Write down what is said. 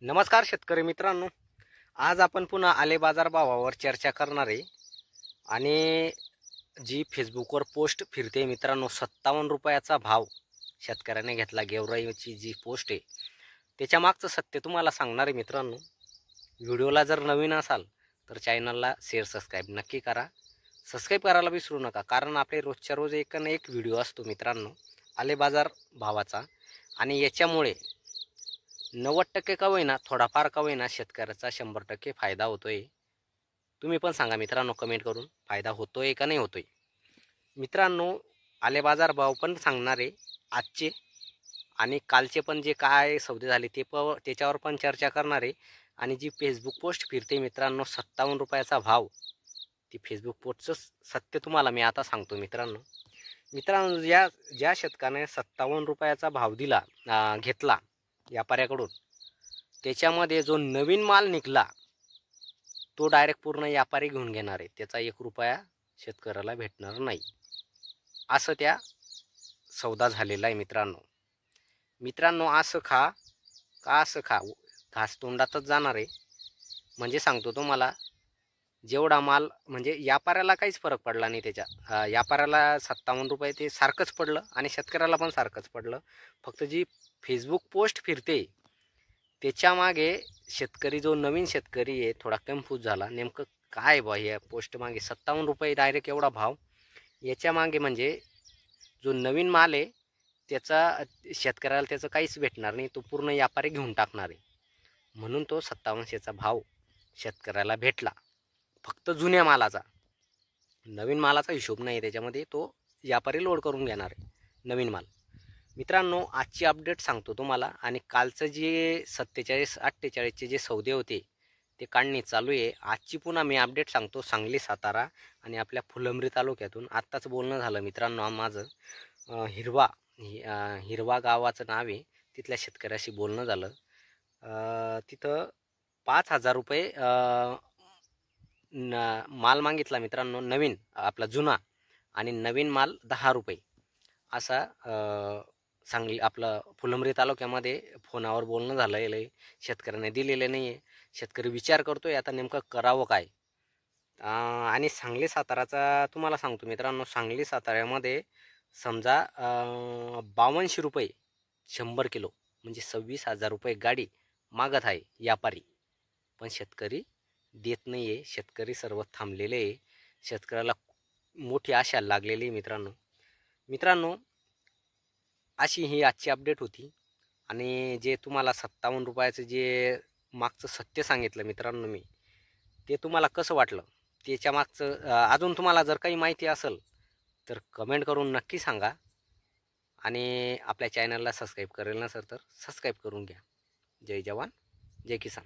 नमस्कार शेतकरी मित्रांनो, आज आपण पुन्हा आले बाजार भावावर चर्चा करणार आहे. आणि जी फेसबुकवर पोस्ट फिरते मित्रांनो, 57 रुपयाचा भाव शेतकऱ्याने घेतला. गेवराईची जी पोस्ट आहे त्याच्या मागचं सत्य तुम्हाला सांगणार आहे मित्रांनो. व्हिडिओला जर नवीन असाल तर चॅनलला शेअर सबस्क्राईब नक्की करा. सबस्क्राईब करायला विसरू नका, कारण आपले रोजच्या रोज एक ना एक व्हिडिओ असतो मित्रांनो आले बाजार भावाचा. आणि याच्यामुळे 90% का होईना, थोडाफार का होईना शेतकऱ्याचा 100% फायदा होतोय. तुम्ही पण सांगा मित्रांनो कमेंट करून, फायदा होतोय का नाही होतोय. मित्रांनो, आले बाजार भाव पण सांगणार आहे आजचे, आणि कालचे पण जे काय सौदे झाले त्याच्यावर पण चर्चा करणार आहे. आणि जी फेसबुक पोस्ट फिरते मित्रांनो 57 रुपयाचा भाव, ती फेसबुक पोस्टचं सत्य तुम्हाला मी आता सांगतो मित्रांनो. मित्रांनो, ज्या शेतकऱ्याने 57 रुपयाचा भाव दिला घेतला व्यापाऱ्याकडून, त्याच्यामध्ये जो नवीन माल निघला तो डायरेक्ट पूर्ण व्यापारी घेऊन घेणार आहे. त्याचा 1 रुपया शेतकऱ्याला भेटणार नाही, असं त्या सौदा झालेला आहे मित्रांनो. असं खा घास तोंडातच जाणार आहे. म्हणजे सांगतो तुम्हाला, जेवढा माल म्हणजे व्यापाऱ्याला काहीच फरक पडला नाही त्याच्या. व्यापाऱ्याला 57 रुपये ते सारखंच पडलं आणि शेतकऱ्याला पण सारखंच पडलं. फक्त जी फेसबुक पोस्ट फिरते त्याच्यामागे शेतकरी, जो नवीन शेतकरी आहे, थोडा कन्फ्यूज झाला. नेमकं काय बा या पोस्ट मागे 57 रुपये डायरेक्ट एवढा भाव? याच्या मागे म्हणजे जो नवीन माल आहे त्याचा शेतकऱ्याला त्याचं काहीच भेटणार नाही, तो पूर्ण व्यापारी घेऊन टाकणार आहे. म्हणून तो 5700चा भाव शेतकऱ्याला भेटला. फक्त जुन्या मालाचा, नवीन मालाचा हिशोब नाही त्याच्यामध्ये. तो व्यापारी लोड करून घेणार आहे नवीन माल. मित्रांनो, आजची अपडेट सांगतो तुम्हाला. आणि कालचं जे 47-48चे जे सौदे होते ते काढणे चालू आहे. आजची पुन्हा मी अपडेट सांगतो. सांगली, सातारा आणि आपल्या फुलंब्री तालुक्यातून आत्ताच बोलणं झालं मित्रांनो माझं. हिरवा गावाचं नाव आहे, तिथल्या शेतकऱ्याशी बोलणं झालं. तिथं 5,000 रुपये माल मागितला मित्रांनो, नवीन आपला जुना, आणि नवीन माल 10 रुपये असा सांगली आपलं फुलंब्री तालुक्यामध्ये फोनावर बोलणं झालेलं आहे. शेतकऱ्याने दिलेले नाही आहे. शेतकरी विचार करतोय आता नेमकं करावं काय. आणि सांगली साताराचा तुम्हाला सांगतो मित्रांनो. सांगली साताऱ्यामध्ये समजा 5200 रुपये 100 किलो, म्हणजे 26,000 रुपये गाडी मागत आहे व्यापारी. पण शेतकरी देत नाही आहे. शेतकरी सर्व थांबलेले आहे. शेतकऱ्याला मोठी आशा लागलेली आहे मित्रांनो. अशी ही आजची अपडेट होती. आणि जे तुम्हाला 57 रुपयाचं जे मागचं सत्य सांगितलं मित्रांनो मी, ते तुम्हाला कसं वाटलं, त्याच्या मागचं अजून तुम्हाला जर काही माहिती असेल तर कमेंट करून नक्की सांगा. आणि आपल्या चॅनलला सबस्क्राईब करेल नसेल तर सबस्क्राईब करून घ्या. जय जवान जय किसान.